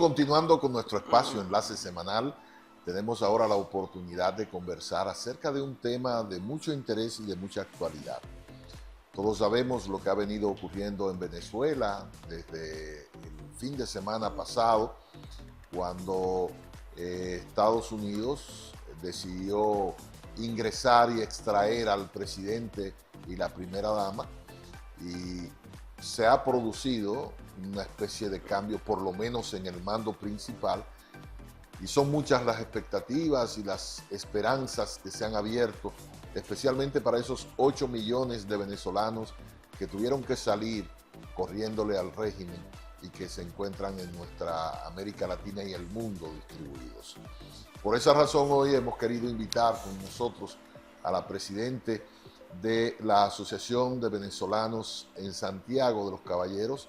Continuando con nuestro espacio Enlace Semanal, tenemos ahora la oportunidad de conversar acerca de un tema de mucho interés y de mucha actualidad. Todos sabemos lo que ha venido ocurriendo en Venezuela desde el fin de semana pasado, cuando Estados Unidos decidió ingresar y extraer al presidente y la primera dama, y se ha producido una especie de cambio, por lo menos en el mando principal, y son muchas las expectativas y las esperanzas que se han abierto, especialmente para esos 8 millones de venezolanos que tuvieron que salir corriéndole al régimen y que se encuentran en nuestra América Latina y el mundo distribuidos. Por esa razón hoy hemos querido invitar con nosotros a la presidente de la Asociación de Venezolanos en Santiago de los Caballeros,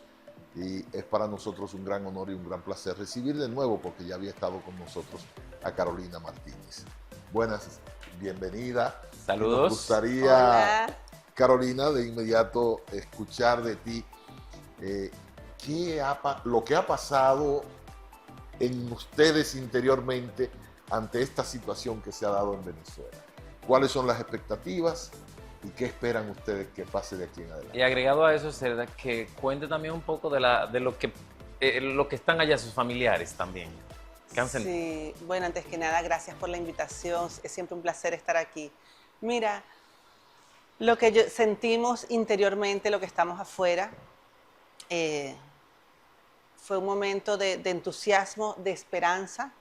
y es para nosotros un gran honor y un gran placer recibir de nuevo, porque ya había estado con nosotros, a Carolina Martínez. Buenas, bienvenida. Saludos. Nos gustaría, Hola. Carolina, de inmediato escuchar de ti lo que ha pasado en ustedes interiormente ante esta situación que se ha dado en Venezuela. ¿Cuáles son las expectativas y qué esperan ustedes que pase de aquí en adelante? Y agregado a eso, Cerda, que cuente también un poco de lo que están allá sus familiares también. ¿Qué han sentido? Sí, bueno, antes que nada, gracias por la invitación. Es siempre un placer estar aquí. Mira, lo que sentimos interiormente, lo que estamos afuera, fue un momento de entusiasmo, de esperanza,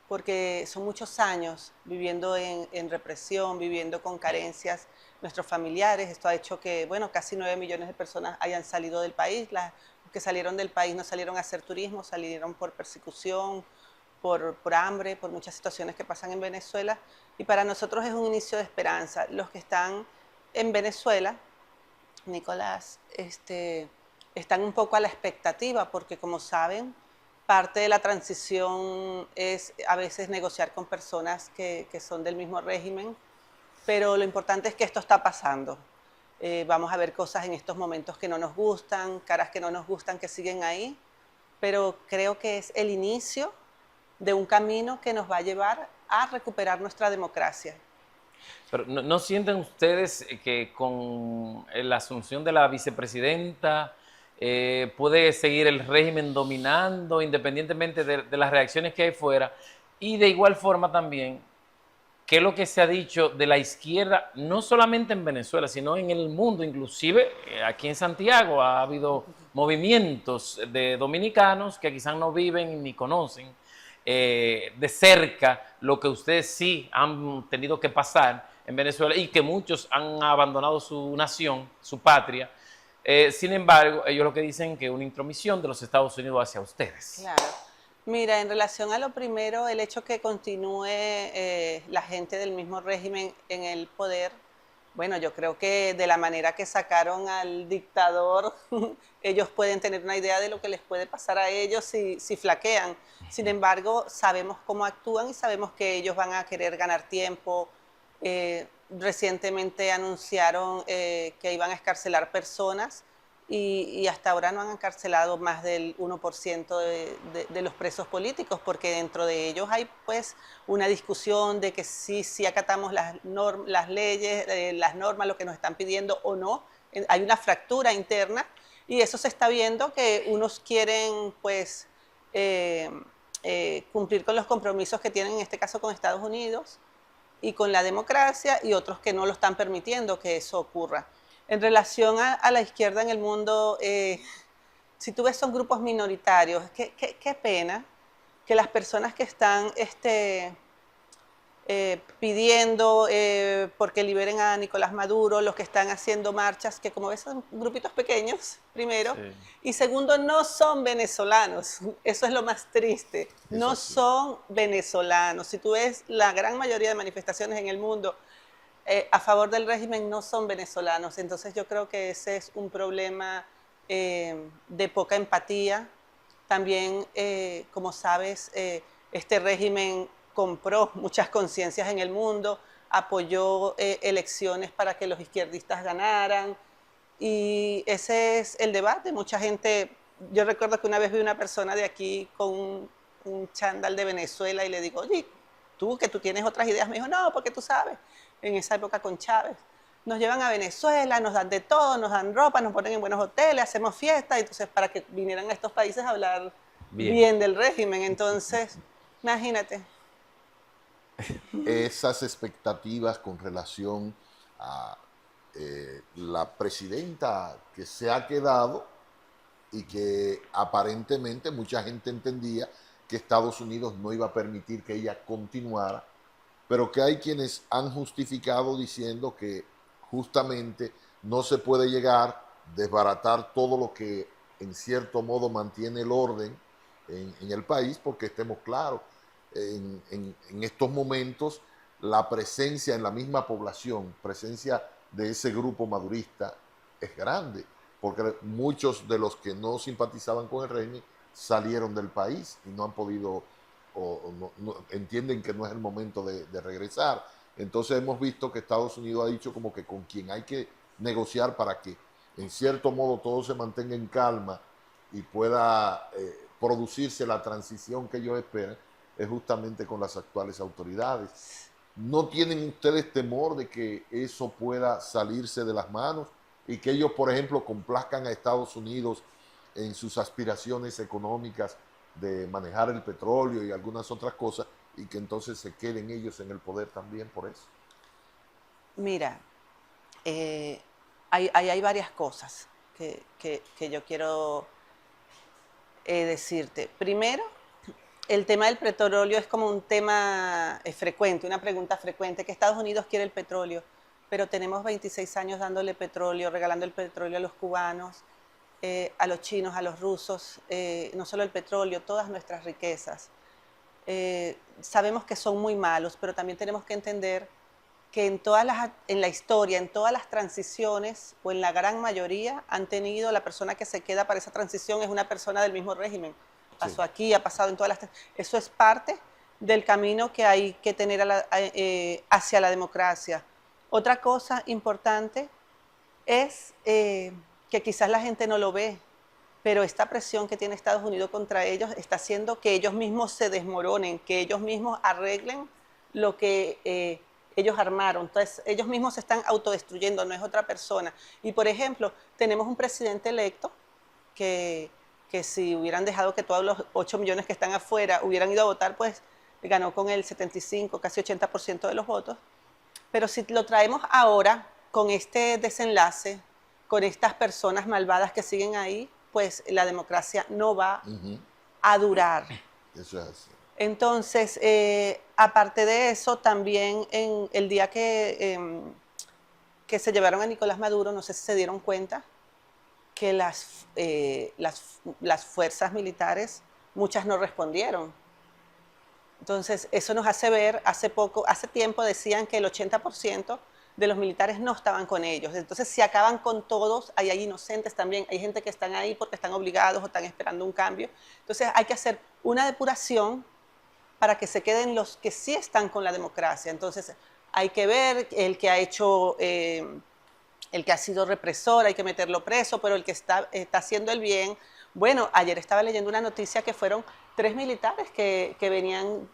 porque son muchos años viviendo en represión, viviendo con carencias nuestros familiares. Esto ha hecho que, bueno, casi 9 millones de personas hayan salido del país. Los que salieron del país no salieron a hacer turismo, salieron por persecución, por hambre, por muchas situaciones que pasan en Venezuela. Y para nosotros es un inicio de esperanza. Los que están en Venezuela, Nicolás, están un poco a la expectativa, porque como saben, parte de la transición es a veces negociar con personas que son del mismo régimen, pero lo importante es que esto está pasando. Vamos a ver cosas en estos momentos que no nos gustan, caras que no nos gustan que siguen ahí, pero creo que es el inicio de un camino que nos va a llevar a recuperar nuestra democracia. Pero ¿no sienten ustedes que con la asunción de la vicepresidenta puede seguir el régimen dominando independientemente de las reacciones que hay fuera? Y de igual forma también, ¿qué es lo que se ha dicho de la izquierda, no solamente en Venezuela, sino en el mundo? Inclusive aquí en Santiago ha habido movimientos de dominicanos que quizás no viven ni conocen de cerca lo que ustedes sí han tenido que pasar en Venezuela y que muchos han abandonado su nación, su patria. Sin embargo, ellos lo que dicen es que es una intromisión de los Estados Unidos hacia ustedes. Claro. Mira, en relación a lo primero, el hecho que continúe la gente del mismo régimen en el poder, bueno, yo creo que de la manera que sacaron al dictador, ellos pueden tener una idea de lo que les puede pasar a ellos si flaquean. Sin embargo, sabemos cómo actúan y sabemos que ellos van a querer ganar tiempo. Recientemente anunciaron que iban a excarcelar personas y hasta ahora no han encarcelado más del 1% de los presos políticos, porque dentro de ellos hay pues una discusión de que si acatamos las leyes, las normas, lo que nos están pidiendo o no. Hay una fractura interna y eso se está viendo, que unos quieren pues cumplir con los compromisos que tienen, en este caso con Estados Unidos y con la democracia, y otros que no lo están permitiendo que eso ocurra. En relación a la izquierda en el mundo, si tú ves, son grupos minoritarios. Qué pena que las personas que están pidiendo porque liberen a Nicolás Maduro, los que están haciendo marchas, que como ves son grupitos pequeños, primero, Sí. y segundo, no son venezolanos. Eso es lo más triste. No son venezolanos. Si tú ves, la gran mayoría de manifestaciones en el mundo a favor del régimen no son venezolanos. Entonces yo creo que ese es un problema de poca empatía. También, como sabes, este régimen compró muchas conciencias en el mundo, apoyó elecciones para que los izquierdistas ganaran, y ese es el debate. Mucha gente, yo recuerdo que una vez vi una persona de aquí con un chándal de Venezuela y le digo, oye, tú que tú tienes otras ideas, me dijo, no, porque tú sabes, en esa época con Chávez. Nos llevan a Venezuela, nos dan de todo, nos dan ropa, nos ponen en buenos hoteles, hacemos fiestas, entonces para que vinieran a estos países a hablar bien del régimen. Entonces, imagínate. Esas expectativas con relación a la presidenta que se ha quedado y que aparentemente mucha gente entendía que Estados Unidos no iba a permitir que ella continuara, pero que hay quienes han justificado diciendo que justamente no se puede llegar, desbaratar todo lo que en cierto modo mantiene el orden en el país, porque estemos claros, en estos momentos la presencia en la misma población, presencia de ese grupo madurista es grande, porque muchos de los que no simpatizaban con el régimen salieron del país y no han podido entienden que no es el momento de regresar. Entonces hemos visto que Estados Unidos ha dicho como que con quien hay que negociar para que en cierto modo todo se mantenga en calma y pueda producirse la transición que ellos esperan, es justamente con las actuales autoridades. ¿No tienen ustedes temor de que eso pueda salirse de las manos y que ellos, por ejemplo, complazcan a Estados Unidos en sus aspiraciones económicas de manejar el petróleo y algunas otras cosas, y que entonces se queden ellos en el poder también por eso? Mira, hay varias cosas que yo quiero decirte. Primero, el tema del petróleo es como un tema frecuente, una pregunta frecuente, que Estados Unidos quiere el petróleo, pero tenemos 26 años dándole petróleo, regalando el petróleo a los cubanos, a los chinos, a los rusos, no solo el petróleo, todas nuestras riquezas. Sabemos que son muy malos, pero también tenemos que entender que en la historia, en todas las transiciones, o en la gran mayoría, han tenido, la persona que se queda para esa transición es una persona del mismo régimen. Pasó aquí, ha pasado en todas las... Eso es parte del camino que hay que tener hacia la democracia. Otra cosa importante es que quizás la gente no lo ve, pero esta presión que tiene Estados Unidos contra ellos está haciendo que ellos mismos se desmoronen, que ellos mismos arreglen lo que ellos armaron. Entonces, ellos mismos se están autodestruyendo, no es otra persona. Y, por ejemplo, tenemos un presidente electo que si hubieran dejado que todos los 8 millones que están afuera hubieran ido a votar, pues ganó con el 75, casi 80% de los votos. Pero si lo traemos ahora con este desenlace, con estas personas malvadas que siguen ahí, pues la democracia no va a durar. Eso es así. Entonces, aparte de eso, también en el día que se llevaron a Nicolás Maduro, no sé si se dieron cuenta, que las fuerzas militares, muchas no respondieron. Entonces, eso nos hace ver, hace tiempo decían que el 80% de los militares no estaban con ellos. Entonces, si acaban con todos, hay inocentes también, hay gente que están ahí porque están obligados o están esperando un cambio. Entonces, hay que hacer una depuración para que se queden los que sí están con la democracia. Entonces, hay que ver el que ha hecho... el que ha sido represor, hay que meterlo preso, pero el que está haciendo el bien. Bueno, ayer estaba leyendo una noticia que fueron 3 militares que venían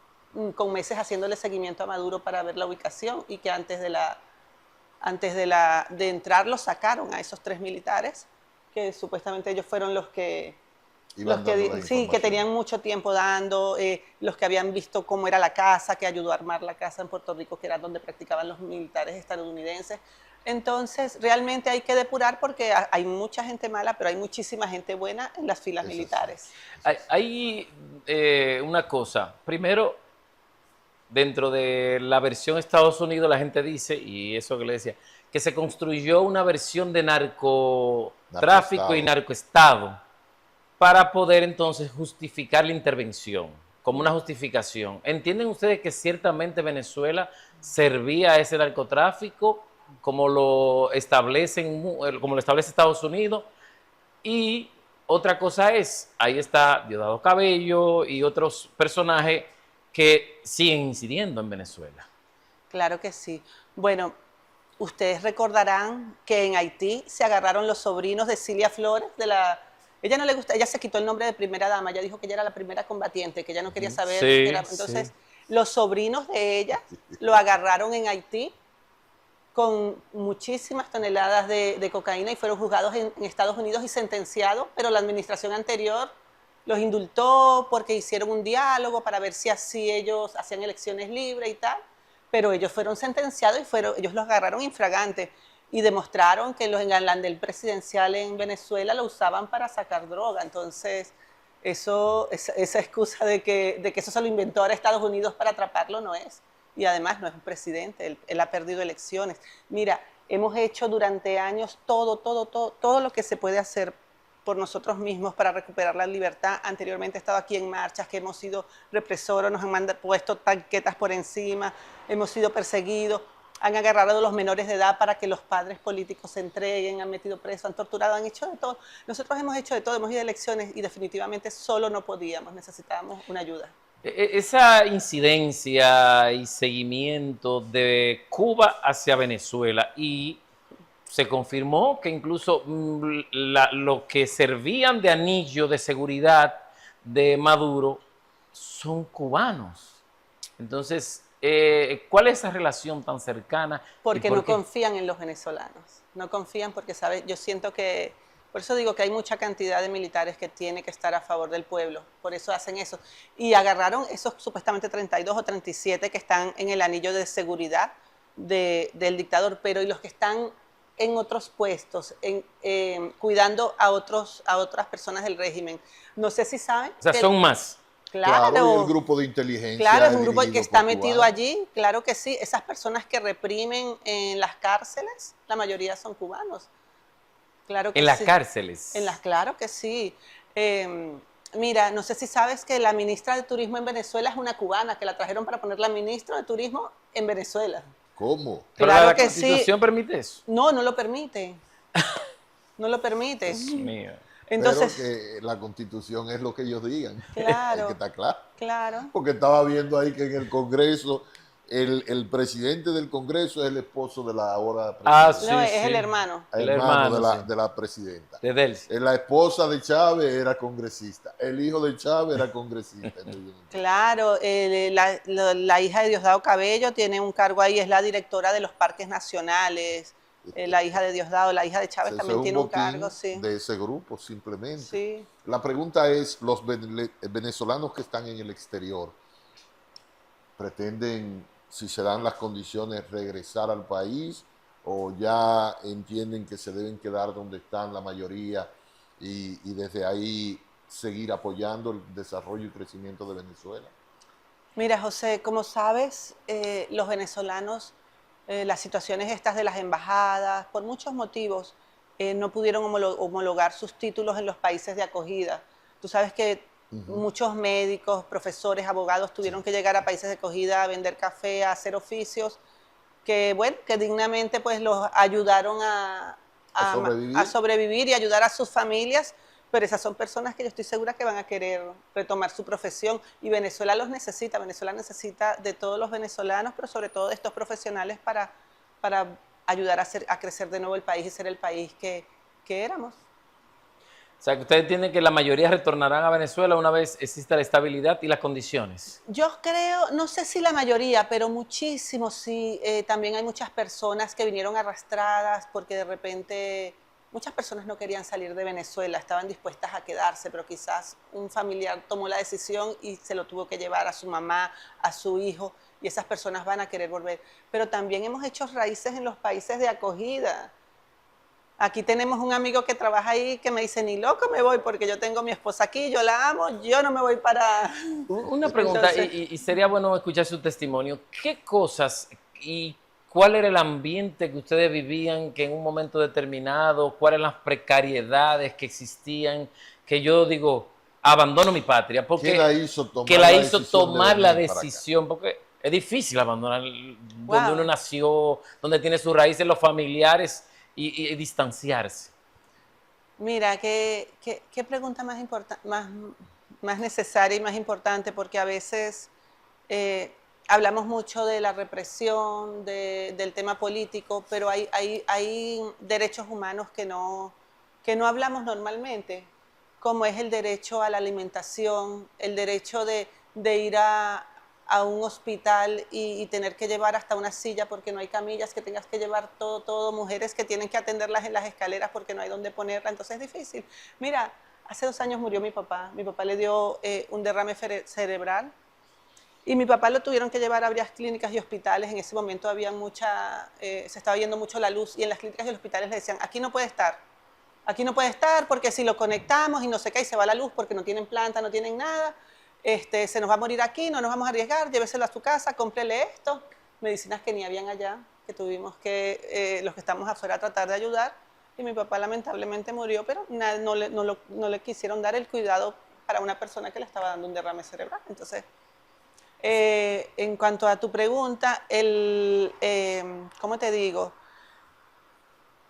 con meses haciéndole seguimiento a Maduro para ver la ubicación, y que antes de entrar los sacaron a esos 3 militares, que supuestamente ellos fueron los que tenían mucho tiempo dando, los que habían visto cómo era la casa, que ayudó a armar la casa en Puerto Rico, que era donde practicaban los militares estadounidenses. Entonces, realmente hay que depurar, porque hay mucha gente mala, pero hay muchísima gente buena en las filas militares. Hay una cosa. Primero, dentro de la versión Estados Unidos, la gente dice, y eso que le decía, que se construyó una versión de narcotráfico y narcoestado para poder entonces justificar la intervención, como una justificación. ¿Entienden ustedes que ciertamente Venezuela servía a ese narcotráfico, como lo establece Estados Unidos? Y otra cosa es, ahí está Diosdado Cabello y otros personajes que siguen incidiendo en Venezuela. Claro que sí. Bueno, ustedes recordarán que en Haití se agarraron los sobrinos de Cilia Flores, de la Ella no le gusta, ella se quitó el nombre de primera dama, ella dijo que ella era la primera combatiente, que ella no quería saber. Sí, Entonces, sí. los sobrinos de ella lo agarraron en Haití con muchísimas toneladas de cocaína y fueron juzgados en Estados Unidos y sentenciados, pero la administración anterior los indultó porque hicieron un diálogo para ver si así ellos hacían elecciones libres y tal, pero ellos fueron sentenciados y ellos los agarraron infragantes y demostraron que los engalantes presidencial en Venezuela lo usaban para sacar droga. Entonces, esa excusa de que eso se lo inventó ahora Estados Unidos para atraparlo no es. Y además no es un presidente, él ha perdido elecciones. Mira, hemos hecho durante años todo lo que se puede hacer por nosotros mismos para recuperar la libertad. Anteriormente he estado aquí en marchas, que hemos sido represores, nos han puesto tanquetas por encima, hemos sido perseguidos, han agarrado a los menores de edad para que los padres políticos se entreguen, han metido presos, han torturado, han hecho de todo. Nosotros hemos hecho de todo, hemos ido a elecciones y definitivamente solo no podíamos, necesitábamos una ayuda. Esa incidencia y seguimiento de Cuba hacia Venezuela, y se confirmó que incluso lo que servían de anillo de seguridad de Maduro son cubanos. Entonces, ¿cuál es esa relación tan cercana? Porque no confían en los venezolanos, no confían porque, ¿sabes? Yo siento que, por eso digo que hay mucha cantidad de militares que tiene que estar a favor del pueblo, por eso hacen eso. Y agarraron esos supuestamente 32 o 37 que están en el anillo de seguridad del dictador, pero y los que están en otros puestos, cuidando a otras personas del régimen. No sé si saben. O sea, son más. Claro, y el grupo de inteligencia. Claro, es un grupo que está metido allí, claro que sí. Esas personas que reprimen en las cárceles, la mayoría son cubanos. Claro que en las sí. cárceles. Claro que sí. Mira, no sé si sabes que la ministra de Turismo en Venezuela es una cubana, que la trajeron para ponerla ministra de Turismo en Venezuela. ¿Cómo? Pero Claro la que Constitución sí. permite eso. No, no lo permite. No lo permite. Dios mío. Entonces, pero que la Constitución es lo que ellos digan. Claro. Es que está claro. Claro. Porque estaba viendo ahí que en el Congreso, el presidente del Congreso es el esposo de la ahora presidenta. Ah, sí, No, es sí. el hermano. El El hermano hermano, de la presidenta. De Delcy. La esposa de Chávez era congresista. El hijo de Chávez era congresista. Claro, la hija de Diosdado Cabello tiene un cargo ahí, es la directora de los parques nacionales. La hija de Diosdado, la hija de Chávez también tiene un cargo, sí. De ese grupo, simplemente. Sí. La pregunta es, los venezolanos que están en el exterior, ¿pretenden, si se dan las condiciones, regresar al país o ya entienden que se deben quedar donde están la mayoría y desde ahí seguir apoyando el desarrollo y crecimiento de Venezuela? Mira, José, como sabes, los venezolanos, las situaciones estas de las embajadas, por muchos motivos, no pudieron homologar sus títulos en los países de acogida. Tú sabes que muchos médicos, profesores, abogados tuvieron que llegar a países de acogida a vender café, a hacer oficios, que bueno, que dignamente pues los ayudaron a sobrevivir y ayudar a sus familias, pero esas son personas que yo estoy segura que van a querer retomar su profesión y Venezuela los necesita. Venezuela necesita de todos los venezolanos, pero sobre todo de estos profesionales para ayudar a crecer de nuevo el país y ser el país que éramos. O sea, que ustedes entienden que la mayoría retornarán a Venezuela una vez exista la estabilidad y las condiciones. Yo creo, no sé si la mayoría, pero muchísimos sí. También hay muchas personas que vinieron arrastradas porque de repente muchas personas no querían salir de Venezuela, estaban dispuestas a quedarse, pero quizás un familiar tomó la decisión y se lo tuvo que llevar a su mamá, a su hijo, y esas personas van a querer volver. Pero también hemos hecho raíces en los países de acogida. Aquí tenemos un amigo que trabaja ahí que me dice, ni loco me voy porque yo tengo a mi esposa aquí, yo la amo, yo no me voy para... Una pregunta, Entonces, y sería bueno escuchar su testimonio. ¿Qué cosas y cuál era el ambiente que ustedes vivían, que en un momento determinado, cuáles eran las precariedades que existían, que yo digo, abandono mi patria? Porque ¿Qué la hizo tomar la decisión? Porque es difícil abandonar donde uno nació, donde tiene sus raíces, los familiares, y distanciarse. Mira, ¿qué pregunta más necesaria y más importante? Porque a veces hablamos mucho de la represión, del tema político, pero hay derechos humanos que no hablamos normalmente, como es el derecho a la alimentación, el derecho de ir a un hospital y tener que llevar hasta una silla porque no hay camillas, que tengas que llevar todo, mujeres que tienen que atenderlas en las escaleras porque no hay dónde ponerla, entonces es difícil. Mira, hace 2 años murió mi papá le dio un derrame cerebral y mi papá lo tuvieron que llevar a varias clínicas y hospitales, en ese momento había se estaba yendo mucho la luz y en las clínicas y hospitales le decían, aquí no puede estar porque si lo conectamos y no sé qué, y se va la luz porque no tienen planta, no tienen nada, se nos va a morir aquí, no nos vamos a arriesgar, lléveselo a su casa, cómprele esto, medicinas que ni habían allá, que tuvimos que, los que estamos afuera, tratar de ayudar, y mi papá lamentablemente murió, pero no le quisieron dar el cuidado para una persona que le estaba dando un derrame cerebral. Entonces, en cuanto a tu pregunta, ¿cómo te digo?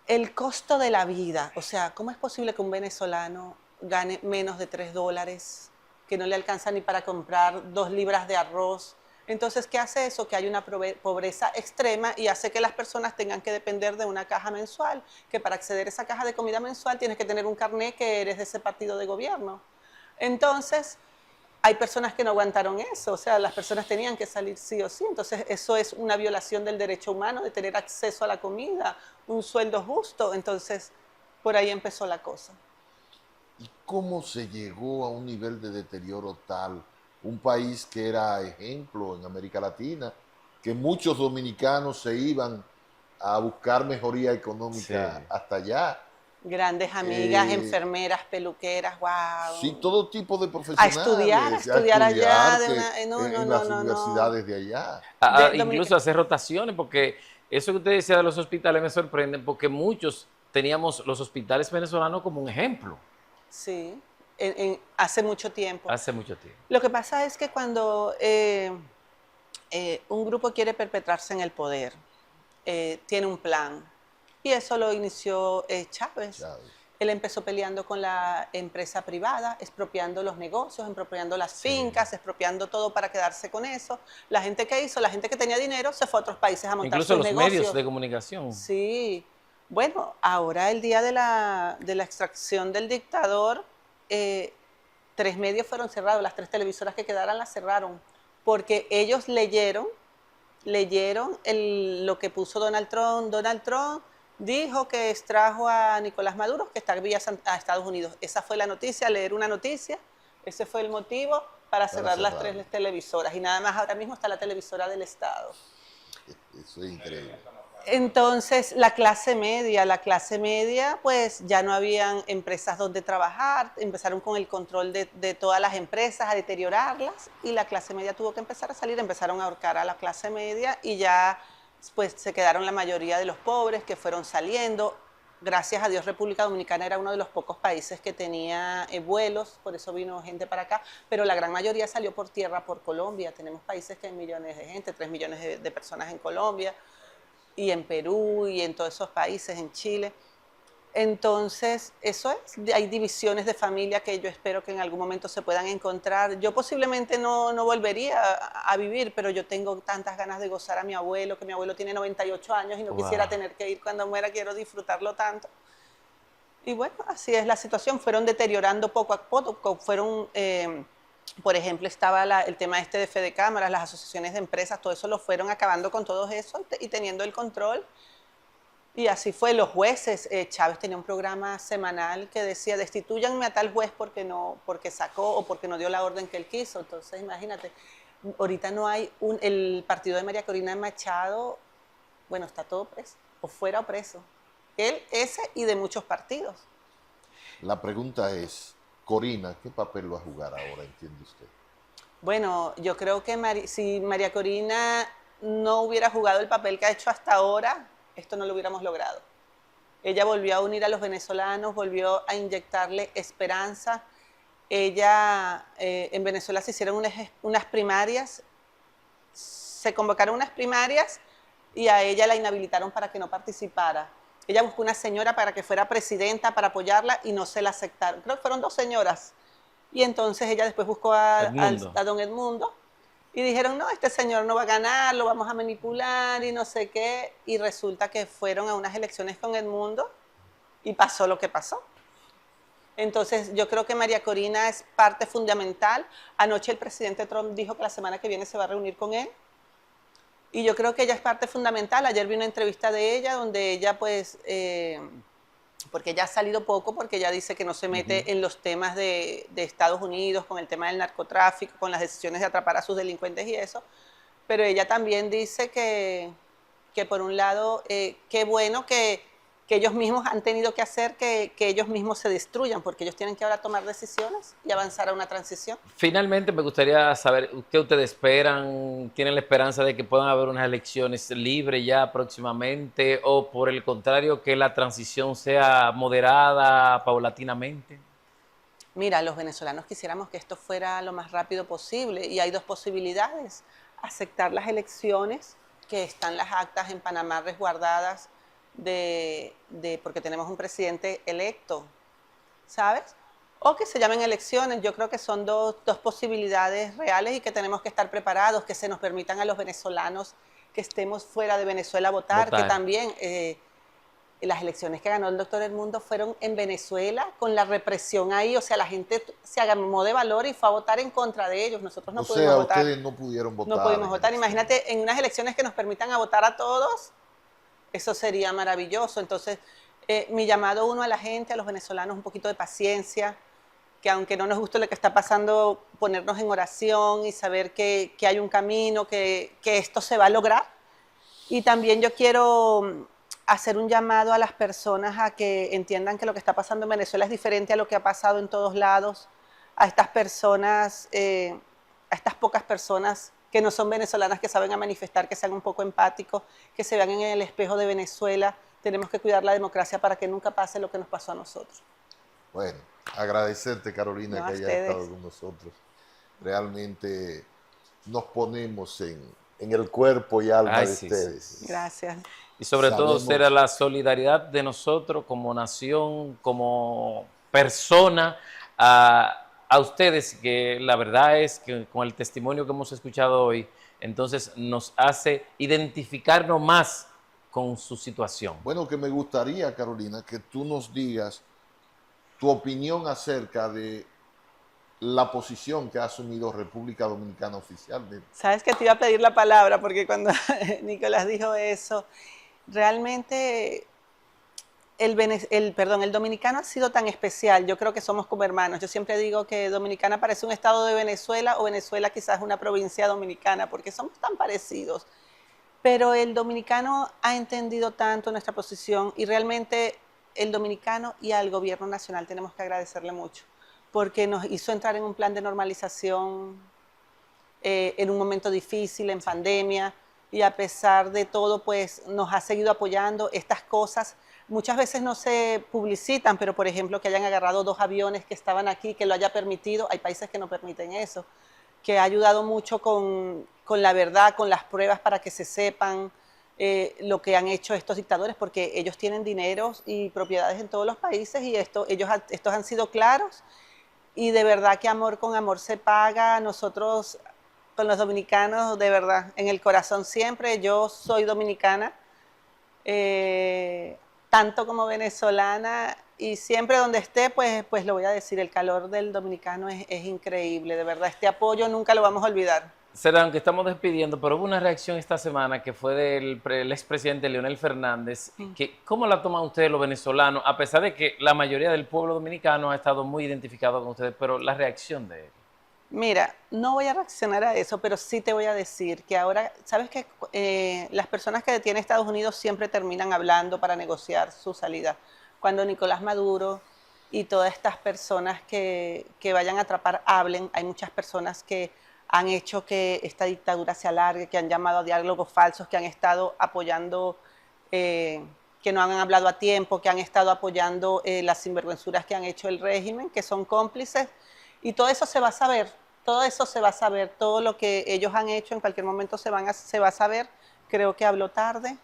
El costo de la vida, o sea, ¿cómo es posible que un venezolano gane menos de $3, que no le alcanza ni para comprar 2 libras de arroz? Entonces, ¿qué hace eso? Que hay una pobreza extrema y hace que las personas tengan que depender de una caja mensual, que para acceder a esa caja de comida mensual tienes que tener un carnet que eres de ese partido de gobierno. Entonces, hay personas que no aguantaron eso, o sea, las personas tenían que salir sí o sí, entonces eso es una violación del derecho humano de tener acceso a la comida, un sueldo justo, entonces por ahí empezó la cosa. ¿Y cómo se llegó a un nivel de deterioro tal? Un país que era ejemplo en América Latina, que muchos dominicanos se iban a buscar mejoría económica Sí. hasta allá. Grandes amigas, enfermeras, peluqueras, Sí, wow. todo tipo de A estudiar profesionales, a allá, estudiar no, no, en no, las no, no. universidades de allá. Incluso hacer rotaciones, porque eso que usted decía de los hospitales me sorprende, porque muchos teníamos los hospitales venezolanos como un ejemplo Sí, hace mucho tiempo. hace mucho tiempo. Lo que pasa es que cuando un grupo quiere perpetrarse en el poder, tiene un plan. Y eso lo inició Chávez. Chávez. Él empezó peleando con la empresa privada, expropiando los negocios, expropiando las Sí. fincas, expropiando todo para quedarse con eso. La gente que hizo, la gente que tenía dinero, se fue a otros países a montar Incluso sus los medios negocios. de comunicación. Sí. Bueno, ahora el día de la extracción del dictador, 3 medios fueron cerrados, las 3 televisoras que quedaran las cerraron, porque ellos leyeron lo que puso Donald Trump. Donald Trump dijo que extrajo a Nicolás Maduro, que está vía a Estados Unidos. Esa fue la noticia, leer una noticia, ese fue el motivo para cerrar las 3 televisoras. Y nada más ahora mismo está la televisora del Estado. Eso es increíble. Entonces, la clase media, pues ya no habían empresas donde trabajar, empezaron con el control de todas las empresas, a deteriorarlas, y la clase media tuvo que empezar a salir, empezaron a ahorcar a la clase media, y ya pues se quedaron la mayoría de los pobres que fueron saliendo. Gracias a Dios, República Dominicana era uno de los pocos países que tenía vuelos, por eso vino gente para acá, pero la gran mayoría salió por tierra, por Colombia. Tenemos países que hay millones de gente, 3 millones de personas en Colombia, y en Perú y en todos esos países, en Chile. Entonces, eso es, hay divisiones de familia que yo espero que en algún momento se puedan encontrar. Yo posiblemente no volvería a vivir, pero yo tengo tantas ganas de gozar a mi abuelo, que mi abuelo tiene 98 años y no quisiera tener que ir cuando muera, quiero disfrutarlo tanto. Y bueno, así es la situación, fueron deteriorando poco a poco, fueron... por ejemplo, estaba el tema este de Fede Cámaras, las asociaciones de empresas, todo eso lo fueron acabando con todo eso y teniendo el control. Y así fue, los jueces, Chávez tenía un programa semanal que decía, destituyanme a tal juez porque sacó o porque no dio la orden que él quiso. Entonces, imagínate, ahorita no hay el partido de María Corina Machado, bueno, está todo preso, o fuera o preso. Él, ese y de muchos partidos. La pregunta es, Corina, ¿qué papel va a jugar ahora, entiende usted? Bueno, yo creo que si María Corina no hubiera jugado el papel que ha hecho hasta ahora, esto no lo hubiéramos logrado. Ella volvió a unir a los venezolanos, volvió a inyectarle esperanza. Ella, en Venezuela se hicieron unas primarias, se convocaron unas primarias y a ella la inhabilitaron para que no participara. Ella buscó una señora para que fuera presidenta, para apoyarla, y no se la aceptaron. Creo que fueron 2 señoras. Y entonces ella después buscó a don Edmundo y dijeron, no, este señor no va a ganar, lo vamos a manipular y no sé qué. Y resulta que fueron a unas elecciones con Edmundo y pasó lo que pasó. Entonces, yo creo que María Corina es parte fundamental. Anoche el presidente Trump dijo que la semana que viene se va a reunir con él. Y yo creo que ella es parte fundamental. Ayer vi una entrevista de ella donde ella, pues, porque ella ha salido poco, porque ella dice que no se mete en los temas de Estados Unidos, con el tema del narcotráfico, con las decisiones de atrapar a sus delincuentes y eso. Pero ella también dice que por un lado, qué bueno que ellos mismos han tenido que hacer que ellos mismos se destruyan, porque ellos tienen que ahora tomar decisiones y avanzar a una transición. Finalmente, me gustaría saber qué ustedes esperan. ¿Tienen la esperanza de que puedan haber unas elecciones libres ya próximamente? ¿O por el contrario, que la transición sea moderada paulatinamente? Mira, los venezolanos quisiéramos que esto fuera lo más rápido posible y hay dos posibilidades. Aceptar las elecciones, que están las actas en Panamá resguardadas porque tenemos un presidente electo, ¿sabes? O que se llamen elecciones. Yo creo que son dos posibilidades reales y que tenemos que estar preparados, que se nos permitan a los venezolanos que estemos fuera de Venezuela votar. Que también las elecciones que ganó el doctor Edmundo fueron en Venezuela, con la represión ahí, o sea, la gente se armó de valor y fue a votar en contra de ellos. Nosotros no pudimos votar. Ustedes no pudieron votar. No pudimos votar. Imagínate, en unas elecciones que nos permitan a votar a todos, eso sería maravilloso. Entonces, mi llamado uno a la gente, a los venezolanos, un poquito de paciencia, que aunque no nos guste lo que está pasando, ponernos en oración y saber que hay un camino, que esto se va a lograr. Y también yo quiero hacer un llamado a las personas a que entiendan que lo que está pasando en Venezuela es diferente a lo que ha pasado en todos lados, a estas personas, a estas pocas personas que no son venezolanas, que saben a manifestar, que sean un poco empáticos, que se vean en el espejo de Venezuela. Tenemos que cuidar la democracia para que nunca pase lo que nos pasó a nosotros. Bueno, agradecerte, Carolina, que hayas estado con nosotros. Realmente nos ponemos en el cuerpo y alma de ustedes. Sí. Gracias. Y sobre todo será la solidaridad de nosotros como nación, como persona, a ustedes, que la verdad es que con el testimonio que hemos escuchado hoy, entonces nos hace identificarnos más con su situación. Bueno, que me gustaría, Carolina, que tú nos digas tu opinión acerca de la posición que ha asumido República Dominicana oficialmente. Sabes que te iba a pedir la palabra, porque cuando Nicolás dijo eso, realmente el dominicano ha sido tan especial. Yo creo que somos como hermanos. Yo siempre digo que Dominicana parece un estado de Venezuela, o Venezuela quizás una provincia dominicana, porque somos tan parecidos. Pero el dominicano ha entendido tanto nuestra posición, y realmente el dominicano y al gobierno nacional tenemos que agradecerle mucho, porque nos hizo entrar en un plan de normalización en un momento difícil, en pandemia, y a pesar de todo, pues nos ha seguido apoyando. Estas cosas muchas veces no se publicitan, pero por ejemplo, que hayan agarrado 2 aviones que estaban aquí, que lo haya permitido. Hay países que no permiten eso, que ha ayudado mucho con la verdad, con las pruebas, para que se sepan lo que han hecho estos dictadores, porque ellos tienen dineros y propiedades en todos los países, y estos han sido claros, y de verdad que amor con amor se paga. Nosotros, con los dominicanos, de verdad, en el corazón siempre. Yo soy dominicana, tanto como venezolana, y siempre donde esté, pues lo voy a decir, el calor del dominicano es increíble, de verdad. Este apoyo nunca lo vamos a olvidar. Será, aunque estamos despidiendo, pero hubo una reacción esta semana que fue del expresidente Leonel Fernández. ¿Cómo la toman ustedes los venezolanos? A pesar de que la mayoría del pueblo dominicano ha estado muy identificado con ustedes, pero la reacción de él. Mira, no voy a reaccionar a eso, pero sí te voy a decir que ahora, ¿sabes que las personas que detiene Estados Unidos siempre terminan hablando para negociar su salida? Cuando Nicolás Maduro y todas estas personas que vayan a atrapar hablen, hay muchas personas que han hecho que esta dictadura se alargue, que han llamado a diálogos falsos, que han estado apoyando, que no han hablado a tiempo, que han estado apoyando las sinvergüenzuras que han hecho el régimen, que son cómplices, y todo eso se va a saber. Todo eso se va a saber, todo lo que ellos han hecho en cualquier momento se va a saber. Creo que habló tarde,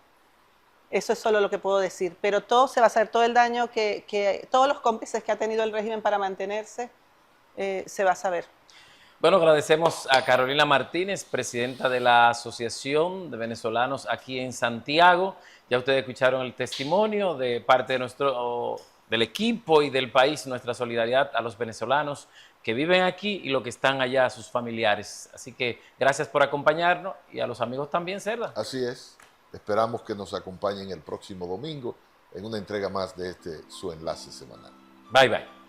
eso es solo lo que puedo decir, pero todo se va a saber, todo el daño todos los cómplices que ha tenido el régimen para mantenerse, se va a saber. Bueno, agradecemos a Carolina Martínez, presidenta de la Asociación de Venezolanos aquí en Santiago. Ya ustedes escucharon el testimonio de parte de nuestro del equipo y del país, nuestra solidaridad a los venezolanos que viven aquí y los que están allá, a sus familiares. Así que gracias por acompañarnos y a los amigos también, Cerda. Así es. Esperamos que nos acompañen el próximo domingo en una entrega más de su enlace semanal. Bye, bye.